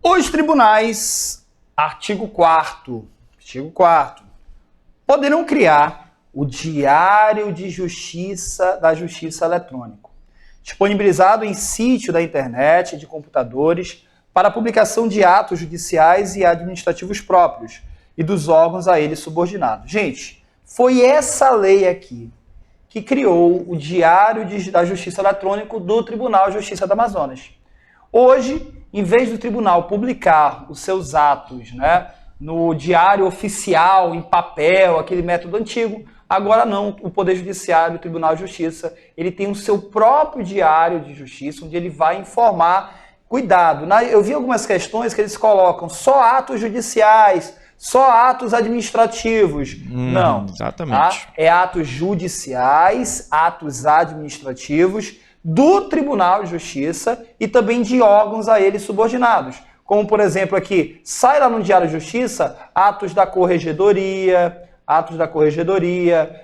Os tribunais, artigo 4º, poderão criar o Diário de Justiça da Justiça Eletrônico, disponibilizado em sítio da internet e de computadores para publicação de atos judiciais e administrativos próprios e dos órgãos a eles subordinados. Gente, foi essa lei aqui que criou o Diário da Justiça Eletrônico do Tribunal de Justiça do Amazonas. Hoje, em vez do tribunal publicar os seus atos, né, no diário oficial, em papel, aquele método antigo, agora não, o Poder Judiciário, o Tribunal de Justiça, ele tem o seu próprio diário de justiça, onde ele vai informar. Cuidado, eu vi algumas questões que eles colocam só atos judiciais, só atos administrativos. Não, exatamente. Tá? É atos judiciais, atos administrativos do Tribunal de Justiça e também de órgãos a eles subordinados. Como, por exemplo, aqui, sai lá no Diário de Justiça, atos da Corregedoria,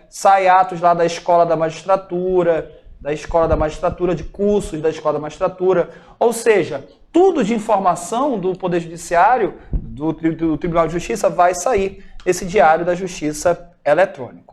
sai atos lá da Escola da Magistratura, de cursos da Escola da Magistratura. Ou seja, tudo de informação do Poder Judiciário, do Tribunal de Justiça, vai sair nesse Diário da Justiça Eletrônico.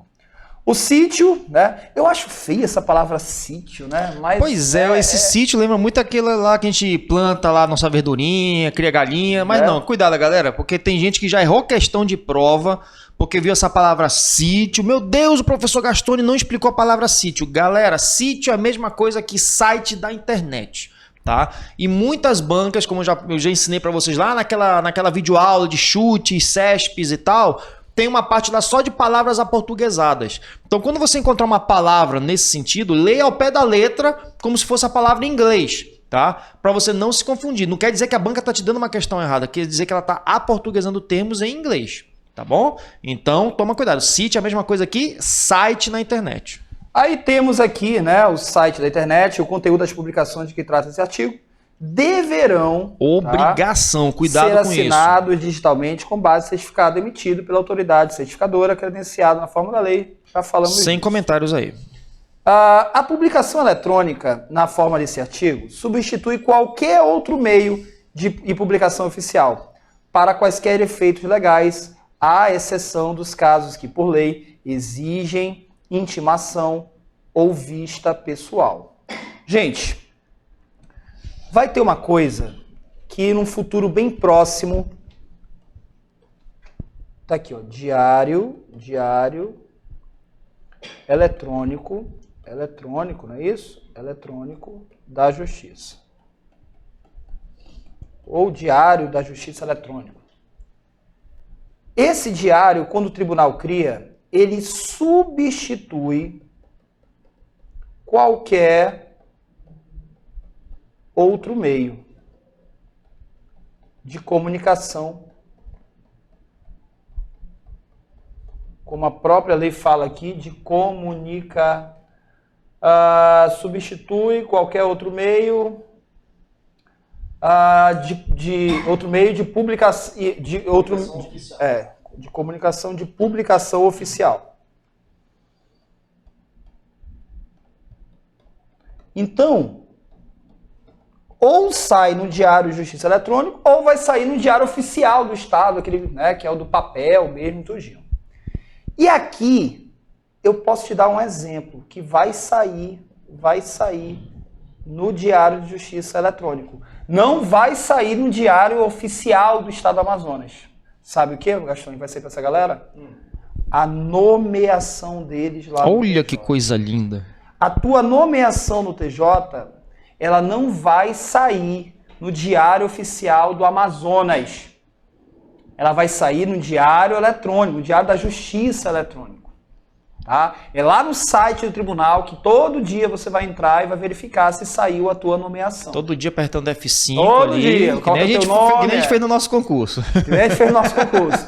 O sítio, né? Eu acho feia essa palavra sítio, né? Mas pois é, esse sítio lembra muito aquele lá que a gente planta lá nossa verdurinha, cria galinha. Mas não, cuidado, galera, porque tem gente que já errou questão de prova porque viu essa palavra sítio. Meu Deus, o professor Gastone não explicou a palavra sítio. Galera, sítio é a mesma coisa que site da internet, tá? E muitas bancas, como eu já ensinei para vocês lá naquela videoaula de chutes, CESPs e tal, tem uma parte lá só de palavras aportuguesadas. Então, quando você encontrar uma palavra nesse sentido, leia ao pé da letra como se fosse a palavra em inglês, tá? Para você não se confundir. Não quer dizer que a banca está te dando uma questão errada, quer dizer que ela está aportuguesando termos em inglês, tá bom? Então, toma cuidado. Site é a mesma coisa que site na internet. Aí temos aqui, né, o site da internet, o conteúdo das publicações de que trata esse artigo, deverão obrigação, cuidado ser com isso, assinados digitalmente com base em certificado emitido pela autoridade certificadora credenciada na forma da lei. Já falamos sem disso. Comentários aí. A publicação eletrônica na forma desse artigo substitui qualquer outro meio de publicação oficial para quaisquer efeitos legais, à exceção dos casos que, por lei, exigem intimação ou vista pessoal. Gente, vai ter uma coisa que num futuro bem próximo, tá aqui, ó, diário eletrônico, não é isso? Eletrônico da Justiça. Ou Diário da Justiça Eletrônico. Esse diário, quando o tribunal cria, ele substitui qualquer outro meio de comunicação, como a própria lei fala aqui, substitui qualquer outro meio de publicação, de comunicação de publicação oficial. Então, ou sai no Diário de Justiça Eletrônico, ou vai sair no Diário Oficial do Estado, aquele, né, que é o do papel mesmo, tudinho. E aqui, eu posso te dar um exemplo, que vai sair no Diário de Justiça Eletrônico. Não vai sair no Diário Oficial do Estado do Amazonas. Sabe o que, Gastão, vai ser para essa galera? A nomeação deles lá no TJ. Olha que coisa linda. A tua nomeação no TJ, ela não vai sair no Diário Oficial do Amazonas. Ela vai sair no Diário Eletrônico, no Diário da Justiça Eletrônico. Tá? É lá no site do tribunal que todo dia você vai entrar e vai verificar se saiu a tua nomeação. Todo dia apertando F5 todo ali, dia, que nem a gente fez no nosso concurso.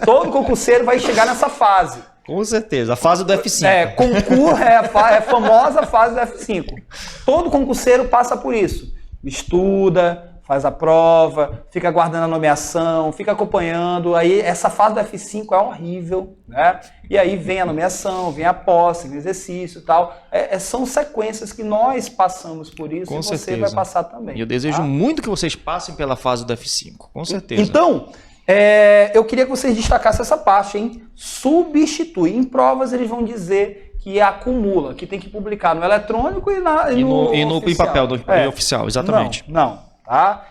Todo concurseiro vai chegar nessa fase. Com certeza, a fase do F5. É a famosa fase do F5. Todo concurseiro passa por isso. Estuda, faz a prova, fica aguardando a nomeação, fica acompanhando. Aí essa fase do F5 é horrível, né? E aí vem a nomeação, vem a posse, vem o exercício e tal. São sequências que nós passamos por isso. Com e certeza. Você vai passar também. E eu desejo muito que vocês passem pela fase do F5, com certeza. Então, eu queria que vocês destacassem essa parte, hein? Substitui. Em provas eles vão dizer que acumula, que tem que publicar no eletrônico e no em papel, no oficial, exatamente. Não, tá?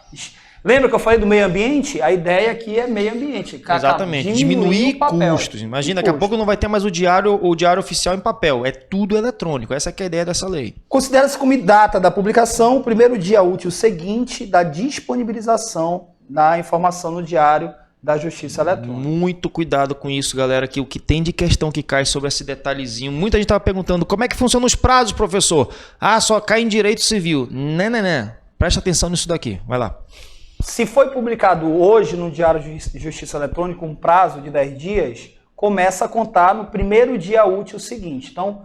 Lembra que eu falei do meio ambiente? A ideia aqui é meio ambiente. Exatamente, diminuir custos. Imagina, daqui a pouco não vai ter mais o diário oficial em papel, é tudo eletrônico. Essa que é a ideia dessa lei. Considera-se como data da publicação o primeiro dia útil seguinte da disponibilização da informação no diário da Justiça Eletrônica. Muito cuidado com isso, galera, que o que tem de questão que cai sobre esse detalhezinho. Muita gente estava perguntando como é que funcionam os prazos, professor? Só cai em direito civil. Não. Presta atenção nisso daqui. Vai lá. Se foi publicado hoje no Diário de Justiça Eletrônica um prazo de 10 dias, começa a contar no primeiro dia útil seguinte. Então,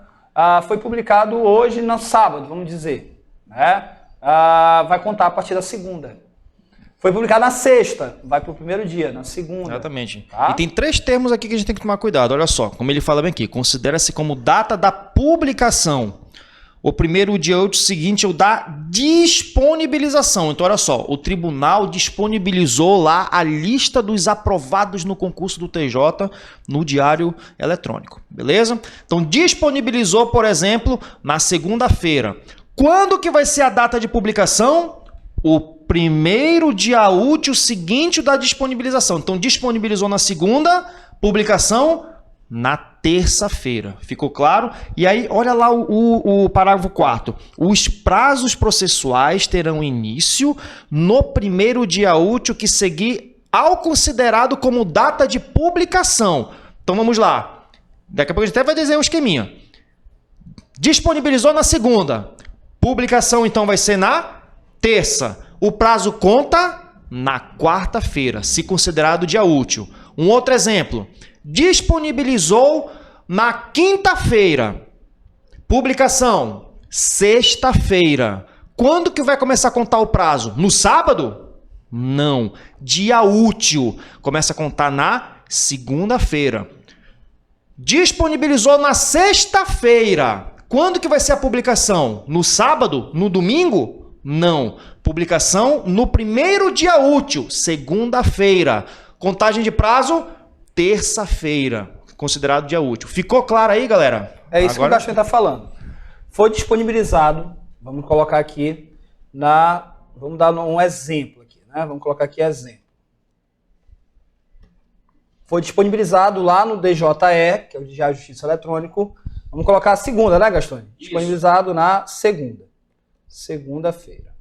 foi publicado hoje no sábado, vamos dizer, né? Vai contar a partir da segunda. Foi publicado na sexta, vai para o primeiro dia, na segunda. Exatamente. Tá? E tem 3 termos aqui que a gente tem que tomar cuidado. Olha só, como ele fala bem aqui, considera-se como data da publicação. O primeiro dia útil seguinte é o da disponibilização. Então, olha só, o tribunal disponibilizou lá a lista dos aprovados no concurso do TJ no diário eletrônico, beleza? Então, disponibilizou, por exemplo, na segunda-feira. Quando que vai ser a data de publicação? O primeiro dia útil seguinte da disponibilização. Então, disponibilizou na segunda, publicação na terça-feira. Ficou claro? E aí, olha lá o parágrafo 4º. Os prazos processuais terão início no primeiro dia útil que seguir ao considerado como data de publicação. Então, vamos lá. Daqui a pouco a gente até vai dizer um esqueminha. Disponibilizou na segunda. Publicação, então, vai ser na terça. O prazo conta na quarta-feira, se considerado dia útil. Um outro exemplo. Disponibilizou na quinta-feira. Publicação, sexta-feira. Quando que vai começar a contar o prazo? No sábado? Não. Dia útil. Começa a contar na segunda-feira. Disponibilizou na sexta-feira. Quando que vai ser a publicação? No sábado? No domingo? Não. Publicação no primeiro dia útil, segunda-feira. Contagem de prazo, terça-feira. Considerado dia útil. Ficou claro aí, galera? É isso que o Castanho está falando. Foi disponibilizado, vamos colocar aqui vamos dar um exemplo aqui, né? Vamos colocar aqui exemplo. Foi disponibilizado lá no DJE, que é o Diário de Justiça Eletrônico. Vamos colocar a segunda, né, Gastone? Disponibilizado na segunda. Segunda-feira.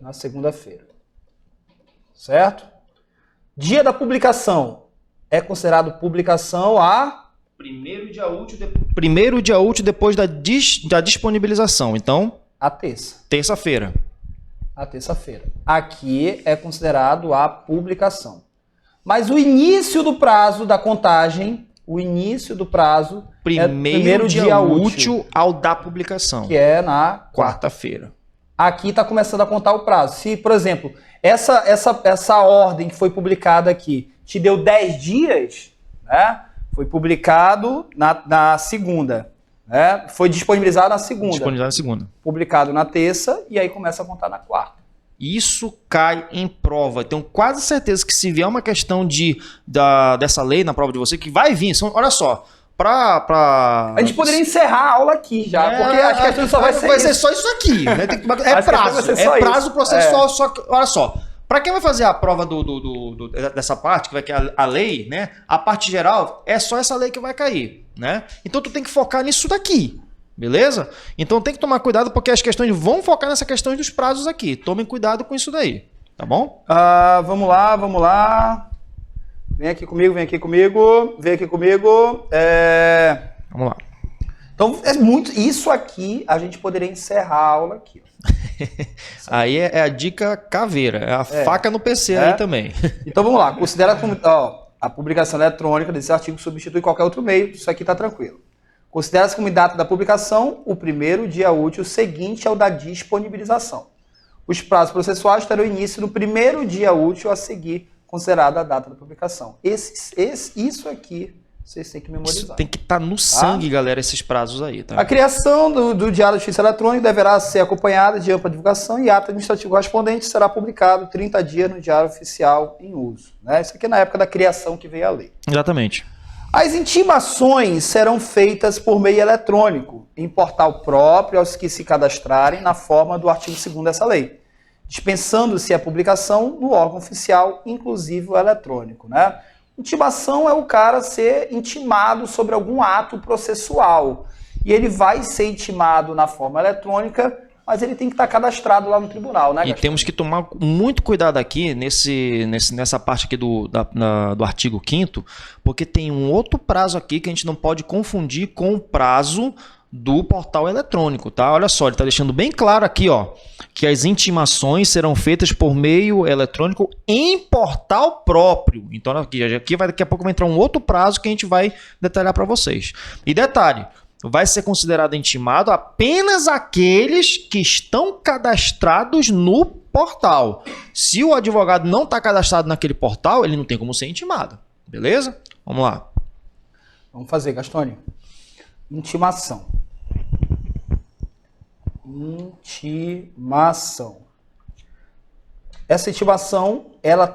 Na segunda-feira. Certo? Dia da publicação. É considerado publicação a... Primeiro dia útil depois da disponibilização. Então... A terça. Terça-feira. A terça-feira. Aqui é considerado a publicação. Mas o início do prazo da contagem... O início do prazo primeiro dia útil ao da publicação. Que é na quarta-feira. Aqui está começando a contar o prazo. Se, por exemplo, essa ordem que foi publicada aqui te deu 10 dias, né? Foi publicado na segunda. Né? Foi disponibilizado na segunda. Disponibilizado na segunda. Publicado na terça e aí começa a contar na quarta. Isso cai em prova. Tenho quase certeza que se vier uma questão dessa lei na prova de você, que vai vir. Olha só, a gente poderia encerrar a aula aqui já, porque as questões só vai ser só isso aqui. Né? É prazo. É prazo processual. Só que, olha só, para quem vai fazer a prova dessa parte, que vai cair a lei, né? A parte geral, é só essa lei que vai cair. Né? Então tu tem que focar nisso daqui. Beleza? Então tem que tomar cuidado porque as questões vão focar nessa questão dos prazos aqui. Tomem cuidado com isso daí. Tá bom? Vamos lá. Vem aqui comigo. Vem aqui comigo. Vamos lá. Então, isso aqui, a gente poderia encerrar a aula aqui. Aí é a dica caveira. É a faca no PC aí também. Então vamos lá. Considera como a publicação eletrônica desse artigo substitui qualquer outro meio. Isso aqui está tranquilo. Considera-se como data da publicação o primeiro dia útil seguinte ao da disponibilização. Os prazos processuais terão início no primeiro dia útil a seguir, considerada a data da publicação. Isso aqui vocês têm que memorizar. Isso tem que estar no sangue, galera, esses prazos aí. Tá? A criação do Diário de Justiça Eletrônica deverá ser acompanhada de ampla divulgação e ato administrativo correspondente será publicado 30 dias no Diário Oficial em uso. Né? Isso aqui é na época da criação que veio a lei. Exatamente. As intimações serão feitas por meio eletrônico, em portal próprio aos que se cadastrarem na forma do artigo 2º dessa lei, dispensando-se a publicação no órgão oficial, inclusive o eletrônico. Né? Intimação é o cara ser intimado sobre algum ato processual. E ele vai ser intimado na forma eletrônica, mas ele tem que estar cadastrado lá no tribunal, né, E Gastão? temos que tomar muito cuidado aqui nessa parte aqui do artigo 5º, porque tem um outro prazo aqui que a gente não pode confundir com o prazo do portal eletrônico, tá? Olha só, ele está deixando bem claro aqui, ó, que as intimações serão feitas por meio eletrônico em portal próprio. Então aqui daqui a pouco vai entrar um outro prazo que a gente vai detalhar para vocês. E detalhe, vai ser considerado intimado apenas aqueles que estão cadastrados no portal. Se o advogado não está cadastrado naquele portal, ele não tem como ser intimado. Beleza? Vamos lá. Vamos fazer, Gastone. Intimação. Intimação. Essa intimação, ela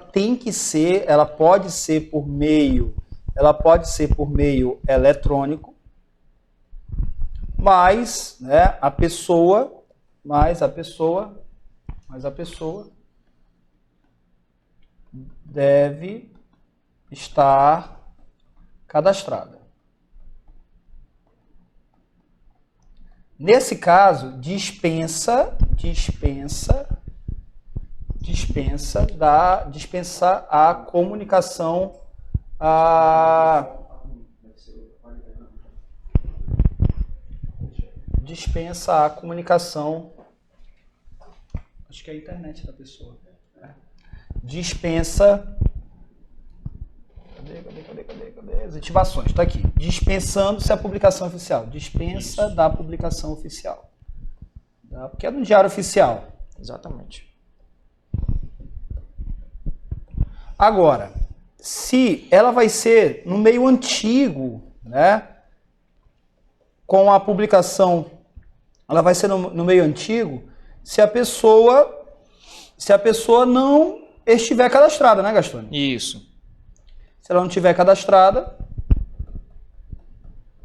pode ser por meio eletrônico, mas, né, a pessoa deve estar cadastrada. Nesse caso, dispensa a comunicação acho que é a internet da pessoa. Dispensa. Cadê? As ativações, está aqui. Dispensando-se a publicação oficial. Dispensa Isso. da publicação oficial. Tá? Porque é no Diário Oficial. Exatamente. Agora, se ela vai ser no meio antigo, né? Com a publicação, ela vai ser no meio antigo, se a pessoa não estiver cadastrada, né, Gastone? Isso. Se ela não estiver cadastrada,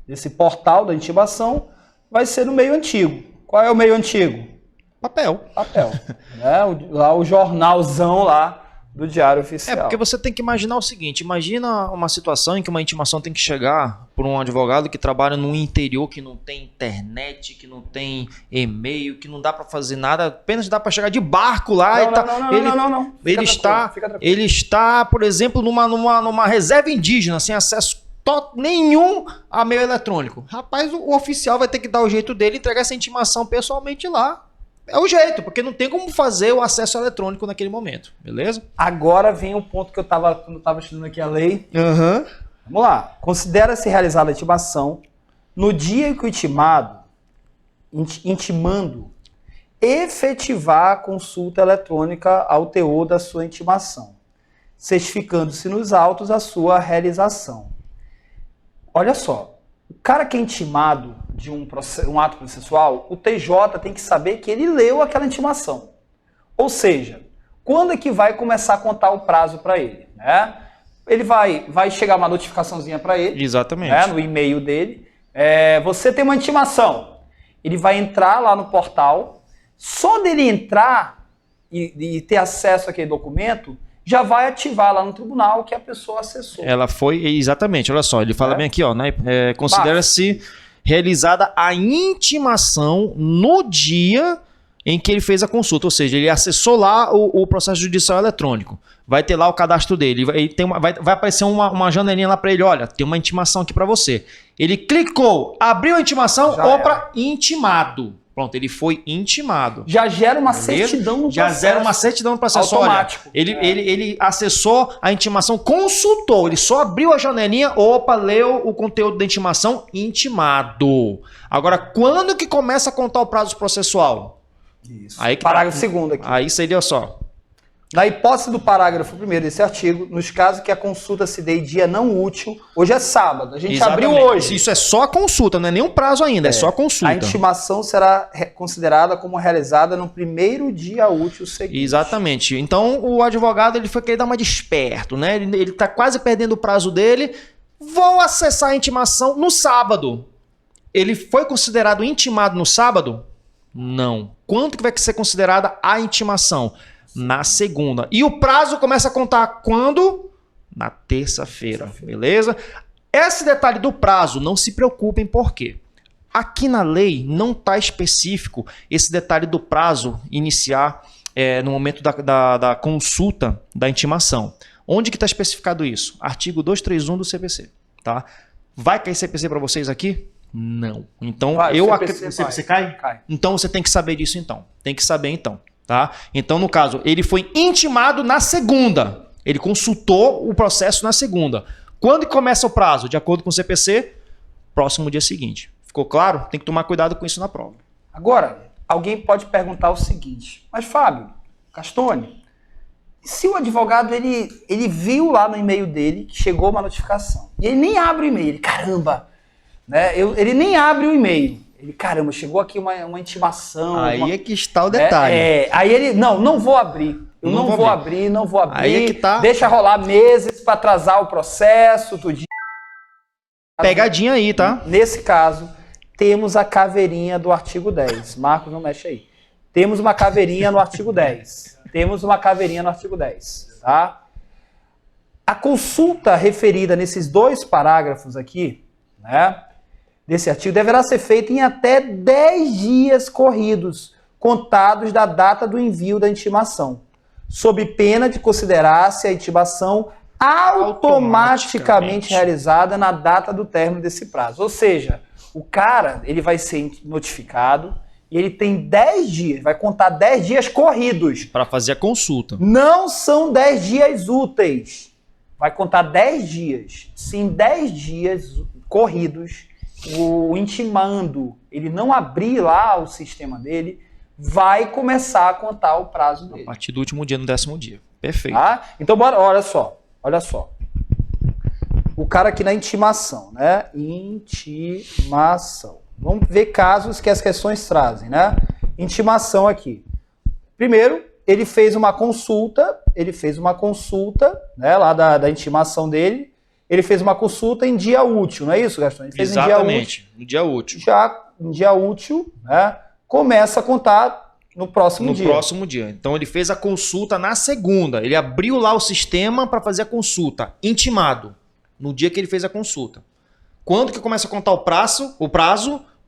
esse portal da intimação vai ser no meio antigo. Qual é o meio antigo? Papel. Né? Lá o jornalzão lá do Diário Oficial. Porque você tem que imaginar o seguinte, imagina uma situação em que uma intimação tem que chegar por um advogado que trabalha num interior que não tem internet, que não tem e-mail, que não dá para fazer nada, apenas dá para chegar de barco lá. Não. Ele está, por exemplo, numa reserva indígena, sem acesso nenhum a meio eletrônico. Rapaz, o oficial vai ter que dar o jeito dele e entregar essa intimação pessoalmente lá. É o jeito, porque não tem como fazer o acesso eletrônico naquele momento, beleza? Agora vem o ponto que eu estava estudando aqui a lei. Uhum. Vamos lá. Considera-se realizada a intimação no dia em que o intimando efetivar a consulta eletrônica ao teor da sua intimação, certificando-se nos autos a sua realização. Olha só. O cara que é intimado de um ato processual, o TJ tem que saber que ele leu aquela intimação. Ou seja, quando é que vai começar a contar o prazo para ele? Né? Ele vai chegar uma notificaçãozinha para ele. Exatamente. Né, no e-mail dele. Você tem uma intimação. Ele vai entrar lá no portal. Só dele entrar e ter acesso àquele documento, já vai ativar lá no tribunal que a pessoa acessou. Ela foi, exatamente, olha só, ele fala bem aqui, ó, né, considera-se realizada a intimação no dia em que ele fez a consulta, ou seja, ele acessou lá o processo judicial eletrônico, vai ter lá o cadastro dele, vai aparecer uma janelinha lá para ele, olha, tem uma intimação aqui para você. Ele clicou, abriu a intimação, intimado. Pronto, ele foi intimado. Já gera uma certidão no processo. Já gera uma certidão no processo. Automático. Olha, ele acessou a intimação, consultou. Ele só abriu a janelinha, leu o conteúdo da intimação, intimado. Agora, quando que começa a contar o prazo processual? Isso. Aí que Parágrafo 2º aqui. Aí seria só. Na hipótese do parágrafo 1º desse artigo, nos casos que a consulta se dê em dia não útil, hoje é sábado, a gente abriu hoje. Isso é só a consulta, não é nem um prazo ainda, é só a consulta. A intimação será considerada como realizada no primeiro dia útil seguinte. Exatamente. Então, o advogado ele foi querer dar uma de esperto, né? Ele tá quase perdendo o prazo dele. Vou acessar a intimação no sábado. Ele foi considerado intimado no sábado? Não. Quanto que vai ser considerada a intimação? Na segunda. E o prazo começa a contar quando? Na terça-feira, beleza? Esse detalhe do prazo, não se preocupem, por quê? Aqui na lei não está específico esse detalhe do prazo iniciar no momento da consulta da intimação. Onde que está especificado isso? Artigo 231 do CPC. Tá? Vai cair CPC para vocês aqui? Não. Então, CPC cai? Cai. Então você tem que saber disso então. Tem que saber então. Tá? Então, no caso, ele foi intimado na segunda. Ele consultou o processo na segunda. Quando começa o prazo? De acordo com o CPC, próximo dia seguinte. Ficou claro? Tem que tomar cuidado com isso na prova. Agora, alguém pode perguntar o seguinte, mas Fábio, Castone, se o advogado ele viu lá no e-mail dele que chegou uma notificação, e ele nem abre o e-mail, ele, caramba, né? Ele nem abre o e-mail. Ele, caramba, chegou aqui uma intimação. Aí é que está o detalhe. Aí ele, não vou abrir. Eu não vou abrir. Aí é que tá. Deixa rolar meses para atrasar o processo, tudinho. Pegadinha aí, tá? Nesse caso, temos a caveirinha do artigo 10. Marcos, não mexe aí. Temos uma caveirinha no artigo 10. Tá? A consulta referida nesses dois parágrafos aqui, né? Desse artigo deverá ser feita em até 10 dias corridos, contados da data do envio da intimação, sob pena de considerar-se a intimação automaticamente realizada na data do término desse prazo. Ou seja, o cara ele vai ser notificado e ele tem 10 dias, vai contar 10 dias corridos. Para fazer a consulta. Não são 10 dias úteis. Vai contar 10 dias. Se em 10 dias corridos o intimando, ele não abrir lá o sistema dele, vai começar a contar o prazo dele. A partir do último dia, no 10º dia. Perfeito. Tá? Então, bora, olha só. O cara aqui na intimação, né? Intimação. Vamos ver casos que as questões trazem, né? Intimação aqui. Primeiro, ele fez uma consulta, né, lá da intimação dele. Ele fez uma consulta em dia útil, não é isso, Gastão? Ele fez Exatamente, em dia útil. Já em dia útil, né, começa a contar no próximo dia. No próximo dia. Então ele fez a consulta na segunda. Ele abriu lá o sistema para fazer a consulta, intimado, no dia que ele fez a consulta. Quando que começa a contar o prazo?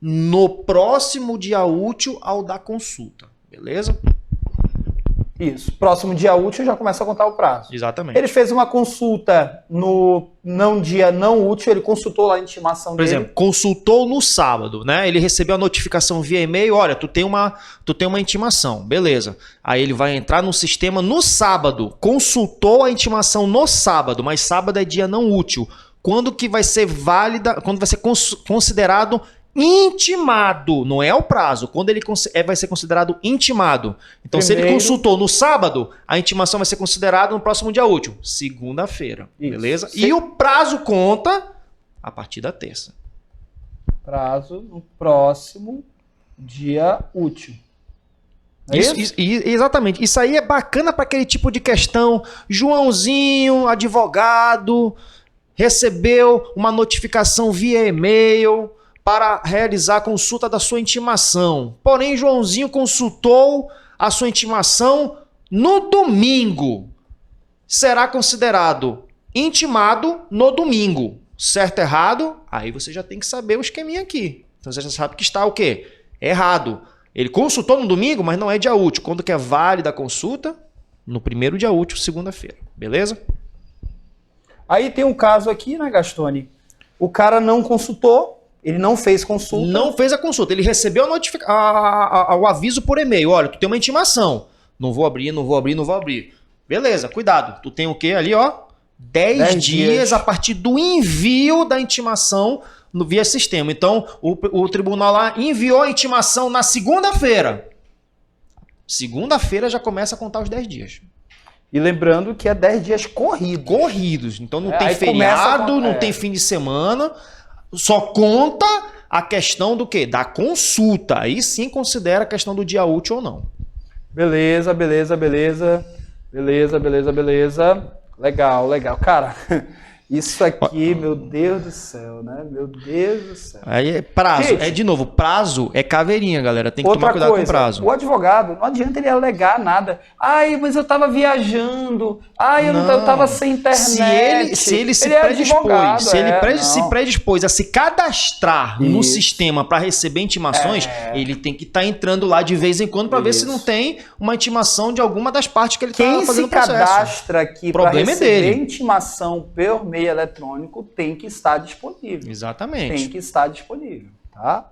No próximo dia útil ao da consulta. Beleza? Isso. Próximo dia útil já começa a contar o prazo. Exatamente. Ele fez uma consulta no dia não útil, ele consultou lá a intimação dele. Por exemplo, consultou no sábado, né? Ele recebeu a notificação via e-mail, olha, tu tem uma intimação, beleza. Aí ele vai entrar no sistema no sábado, consultou a intimação no sábado, mas sábado é dia não útil. Quando que vai ser válida, quando vai ser considerado intimado, não é o prazo, quando ele vai ser considerado intimado. Então, se ele consultou no sábado, a intimação vai ser considerada no próximo dia útil, segunda-feira, beleza? E o prazo conta a partir da terça. Prazo no próximo dia útil. É isso? Exatamente. Isso aí é bacana para aquele tipo de questão. Joãozinho, advogado, recebeu uma notificação via e-mail para realizar a consulta da sua intimação. Porém, Joãozinho consultou a sua intimação no domingo. Será considerado intimado no domingo. Certo, errado? Aí você já tem que saber o esqueminha aqui. Então você já sabe que está o quê? Errado. Ele consultou no domingo, mas não é dia útil. Quando que é válida a consulta? No primeiro dia útil, segunda-feira. Beleza? Aí tem um caso aqui, né, Gastone? O cara não consultou. Ele não fez consulta. Não fez a consulta. Ele recebeu o aviso por e-mail. Olha, tu tem uma intimação. Não vou abrir. Beleza, cuidado. Tu tem o quê ali, ó? 10 dias a partir do envio da intimação via sistema. Então, o tribunal lá enviou a intimação na segunda-feira. Segunda-feira já começa a contar os 10 dias. E lembrando que é 10 dias corridos. Corridos. Então não tem aí feriado, não tem fim de semana. Só conta a questão do quê? Da consulta. Aí sim considera a questão do dia útil ou não. Beleza. Legal. Cara, isso aqui, meu Deus do céu, né? Meu Deus do céu. Aí é prazo. Gente, de novo, prazo é caveirinha, galera. Tem que tomar cuidado com o prazo. O advogado, não adianta ele alegar nada. Ai, mas eu tava viajando. Ai, eu tava sem internet. Se ele se predispôs a se cadastrar no sistema para receber intimações, ele tem que estar entrando lá de vez em quando para ver se não tem uma intimação de alguma das partes que ele está fazendo o processo. Quem se cadastra aqui para receber intimação por meio eletrônico tem que estar disponível. Exatamente. Tem que estar disponível, tá?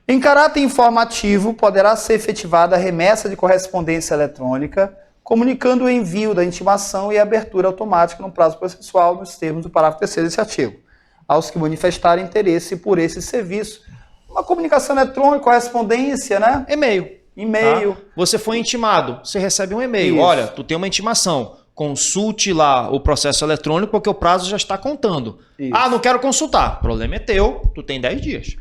Em caráter informativo, poderá ser efetivada a remessa de correspondência eletrônica, comunicando o envio da intimação e a abertura automática no prazo processual nos termos do parágrafo 3º desse artigo, aos que manifestarem interesse por esse serviço. Uma comunicação eletrônica, correspondência, né? E-mail. Tá? Você foi intimado, você recebe um e-mail. Isso. Olha, tu tem uma intimação. Consulte lá o processo eletrônico porque o prazo já está contando. Isso. Ah, não quero consultar. O problema é teu, tu tem 10 dias.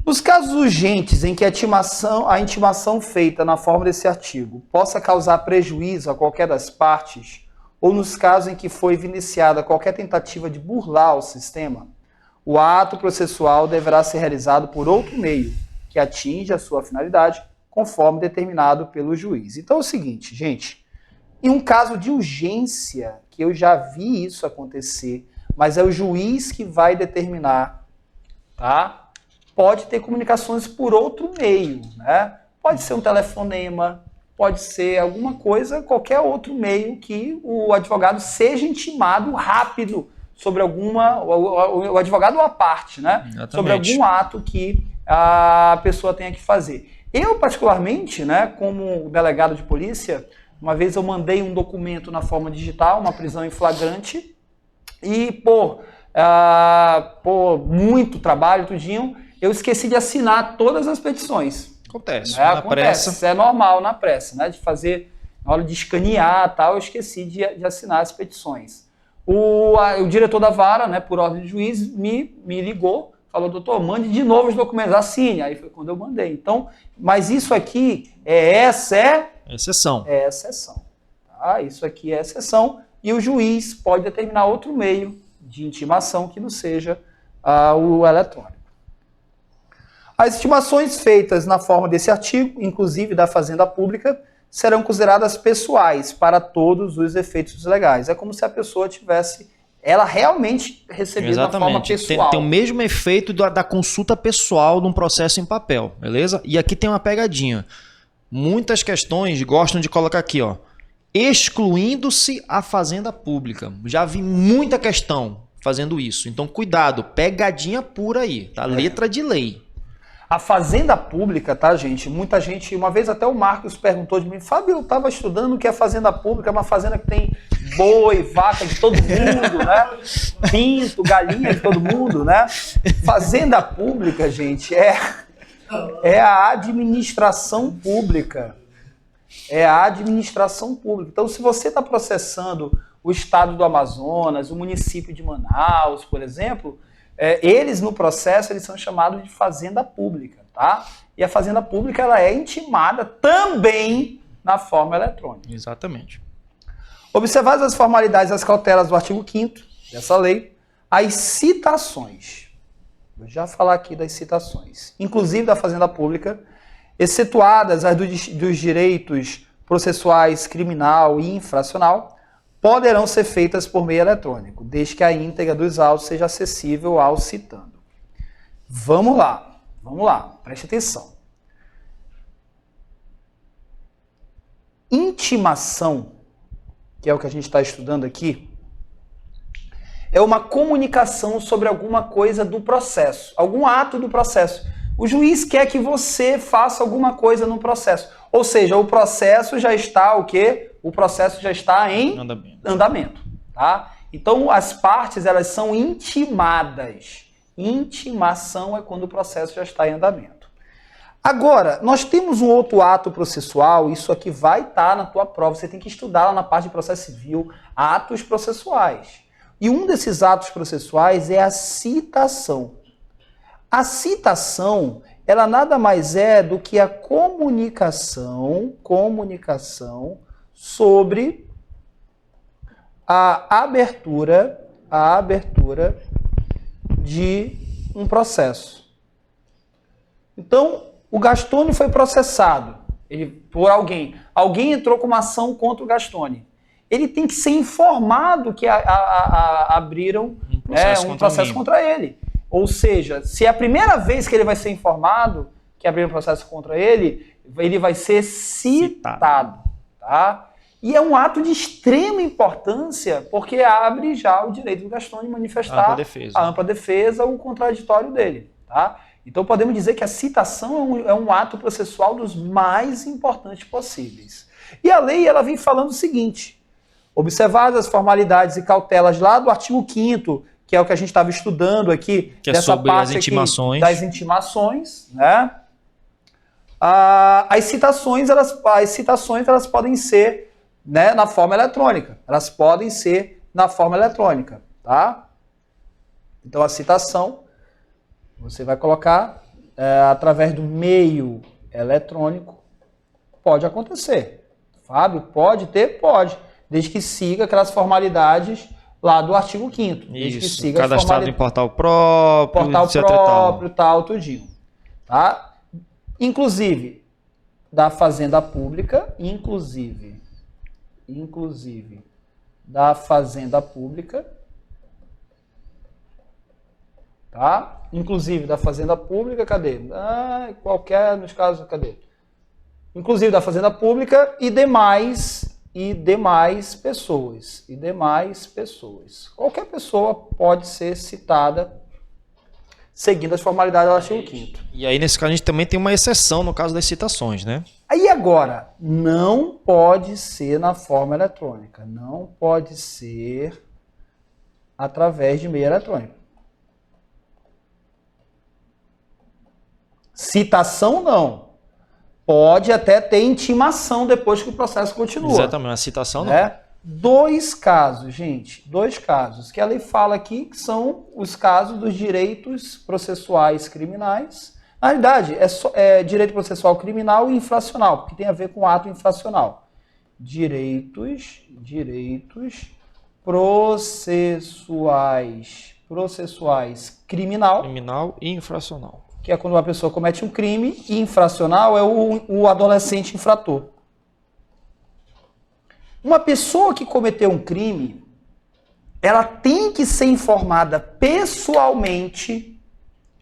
Nos casos urgentes em que a intimação feita na forma desse artigo possa causar prejuízo a qualquer das partes, ou nos casos em que foi iniciada qualquer tentativa de burlar o sistema, o ato processual deverá ser realizado por outro meio, que atinja a sua finalidade, conforme determinado pelo juiz. Então é o seguinte, gente, em um caso de urgência, que eu já vi isso acontecer, mas é o juiz que vai determinar, tá? Pode ter comunicações por outro meio, né? Pode ser um telefonema, pode ser alguma coisa, qualquer outro meio que o advogado seja intimado rápido sobre o advogado ou a parte, né? Exatamente. Sobre algum ato que a pessoa tenha que fazer. Eu, particularmente, né, como delegado de polícia, uma vez eu mandei um documento na forma digital, uma prisão em flagrante, e por muito trabalho, tudinho, eu esqueci de assinar todas as petições. Acontece, na pressa. Isso é normal na pressa, né? De fazer, na hora de escanear e tal, eu esqueci de assinar as petições. O diretor da vara, né, por ordem de juiz, me ligou, falou, doutor, mande de novo os documentos, assine. Aí foi quando eu mandei. Então, mas isso aqui exceção. É exceção. Tá? Isso aqui é exceção e o juiz pode determinar outro meio de intimação que não seja o eletrônico. As intimações feitas na forma desse artigo, inclusive da Fazenda Pública, serão consideradas pessoais para todos os efeitos legais. É como se a pessoa tivesse ela realmente recebido da forma pessoal. Tem o mesmo efeito da consulta pessoal de um processo em papel, beleza? E aqui tem uma pegadinha. Muitas questões gostam de colocar aqui, ó, excluindo-se a Fazenda Pública. Já vi muita questão fazendo isso. Então, cuidado, pegadinha pura aí, tá? Letra de lei. A Fazenda Pública, tá, gente? Muita gente, uma vez até o Marcos perguntou de mim, Fábio, eu estava estudando o que é Fazenda Pública, é uma fazenda que tem boi, vaca de todo mundo, né? Pinto, galinha de todo mundo, né? Fazenda Pública, gente, é a administração pública. É a administração pública. Então, se você está processando o estado do Amazonas, o município de Manaus, por exemplo, eles no processo eles são chamados de Fazenda Pública, tá? E a Fazenda Pública ela é intimada também na forma eletrônica. Exatamente. Observadas as formalidades e as cautelas do artigo 5º dessa lei, as citações, vou já falar aqui das citações, inclusive da Fazenda Pública, excetuadas as dos direitos processuais criminal e infracional, poderão ser feitas por meio eletrônico, desde que a íntegra dos autos seja acessível ao citando. Vamos lá, preste atenção. Intimação, que é o que a gente está estudando aqui, é uma comunicação sobre alguma coisa do processo, algum ato do processo. O juiz quer que você faça alguma coisa no processo. Ou seja, o processo já está o quê? O processo já está em andamento, tá? Então, as partes, elas são intimadas. Intimação é quando o processo já está em andamento. Agora, nós temos um outro ato processual, isso aqui vai estar na tua prova, você tem que estudar lá na parte de processo civil, atos processuais. E um desses atos processuais é a citação. A citação, ela nada mais é do que a comunicação sobre a abertura de um processo. Então, o Gastone foi processado por alguém. Alguém entrou com uma ação contra o Gastone. Ele tem que ser informado que abriram um processo contra ele. Ou seja, se é a primeira vez que ele vai ser informado que abriram um processo contra ele, ele vai ser citado. Tá? E é um ato de extrema importância, porque abre já o direito do Gastone de manifestar a ampla defesa, o contraditório dele. Tá? Então podemos dizer que a citação é um ato processual dos mais importantes possíveis. E a lei ela vem falando o seguinte: observadas as formalidades e cautelas lá do artigo 5º, que é o que a gente estava estudando aqui, que é sobre as intimações. Das intimações, né? As citações elas podem ser, né, na forma eletrônica. Elas podem ser na forma eletrônica, tá? Então a citação você vai colocar através do meio eletrônico. Pode acontecer. Fábio, pode ter? Pode. Desde que siga aquelas formalidades lá do artigo 5º. Desde que siga cadastrado em portal próprio, tal, tudinho. Tá? Inclusive, da Fazenda Pública, da Fazenda Pública, tá? Inclusive da Fazenda Pública, cadê? Qualquer, nos casos, cadê? Inclusive da Fazenda Pública e demais pessoas. Qualquer pessoa pode ser citada seguindo as formalidades do artigo 5º. E aí, nesse caso, a gente também tem uma exceção no caso das citações, né? Aí agora, não pode ser na forma eletrônica. Não pode ser através de meio eletrônico. Citação não. Pode até ter intimação depois que o processo continua. Exatamente, a citação não. Dois casos, gente. Dois casos que a lei fala aqui, que são os casos dos direitos processuais criminais. Na realidade, é direito processual criminal e infracional, porque tem a ver com ato infracional. Direitos processuais criminal e infracional. Que é quando uma pessoa comete um crime, e infracional é o adolescente infrator. Uma pessoa que cometeu um crime, ela tem que ser informada pessoalmente,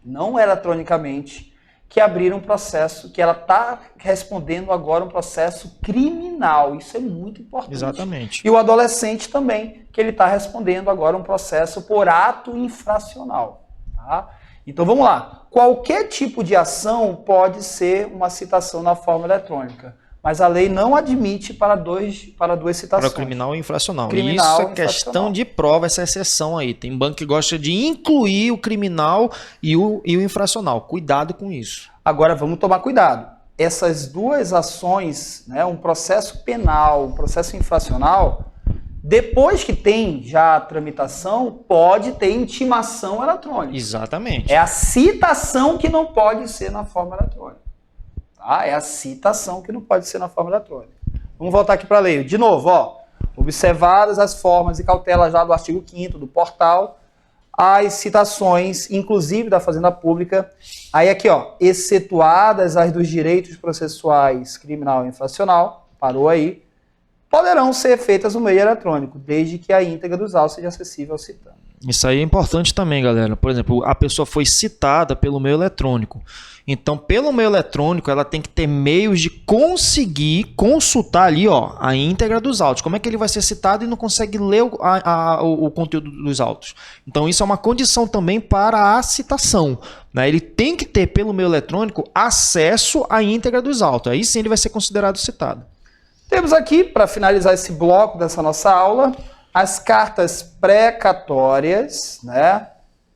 não eletronicamente, que abriram um processo, que ela está respondendo agora um processo criminal. Isso é muito importante. Exatamente. E o adolescente também, que ele está respondendo agora um processo por ato infracional. Tá? Então vamos lá. Qualquer tipo de ação pode ser uma citação na forma eletrônica, mas a lei não admite para duas citações. Para criminal e infracional. Isso é questão de prova, essa exceção aí. Tem banco que gosta de incluir o criminal e o infracional. Cuidado com isso. Agora vamos tomar cuidado. Essas duas ações, né, um processo penal, um processo infracional, depois que tem já a tramitação, pode ter intimação eletrônica. Exatamente. É a citação que não pode ser na forma eletrônica. Tá? É a citação que não pode ser na forma eletrônica. Vamos voltar aqui para a lei. De novo, observadas as formas e cautelas lá do artigo 5º do portal, as citações, inclusive da Fazenda Pública, aí aqui, excetuadas as dos direitos processuais criminal e infracional, parou aí, poderão ser feitas no meio eletrônico, desde que a íntegra dos autos seja acessível ao citante. Isso aí é importante também, galera. Por exemplo, a pessoa foi citada pelo meio eletrônico. Então, pelo meio eletrônico, ela tem que ter meios de conseguir consultar ali, a íntegra dos autos. Como é que ele vai ser citado e não consegue ler o conteúdo dos autos? Então, isso é uma condição também para a citação, né? Ele tem que ter, pelo meio eletrônico, acesso à íntegra dos autos. Aí sim ele vai ser considerado citado. Temos aqui, para finalizar esse bloco dessa nossa aula, as cartas precatórias, né,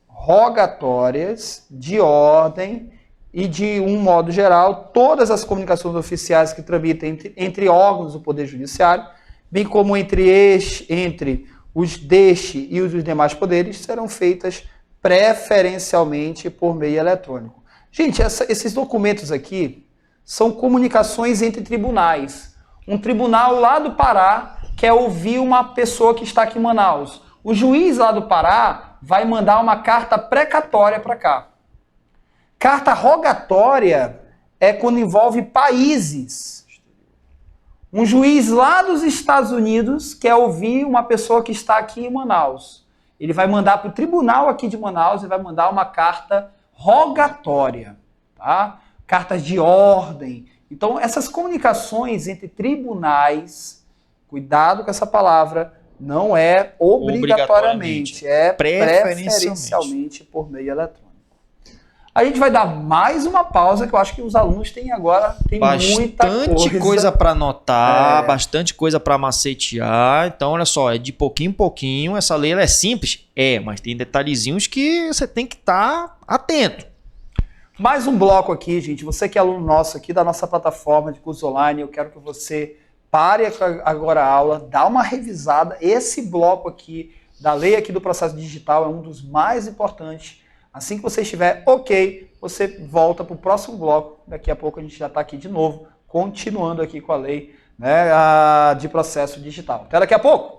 rogatórias, de ordem e, de um modo geral, todas as comunicações oficiais que tramitam entre órgãos do Poder Judiciário, bem como entre os deste e os demais poderes, serão feitas preferencialmente por meio eletrônico. Gente, esses documentos aqui são comunicações entre tribunais. Um tribunal lá do Pará quer ouvir uma pessoa que está aqui em Manaus. O juiz lá do Pará vai mandar uma carta precatória para cá. Carta rogatória é quando envolve países. Um juiz lá dos Estados Unidos quer ouvir uma pessoa que está aqui em Manaus. Ele vai mandar para o tribunal aqui de Manaus e vai mandar uma carta rogatória, tá? Cartas de ordem. Então, essas comunicações entre tribunais, cuidado com essa palavra, não é obrigatoriamente, é preferencialmente por meio eletrônico. A gente vai dar mais uma pausa, que eu acho que os alunos têm agora bastante coisa para anotar, bastante coisa para macetear. Então, olha só, é de pouquinho em pouquinho. Essa lei ela é simples? Mas tem detalhezinhos que você tem que estar atento. Mais um bloco aqui, gente. Você que é aluno nosso aqui da nossa plataforma de curso online, eu quero que você pare agora a aula, dá uma revisada. Esse bloco aqui da lei aqui do processo digital é um dos mais importantes. Assim que você estiver ok, você volta para o próximo bloco. Daqui a pouco a gente já está aqui de novo, continuando aqui com a lei, né, de processo digital. Até daqui a pouco!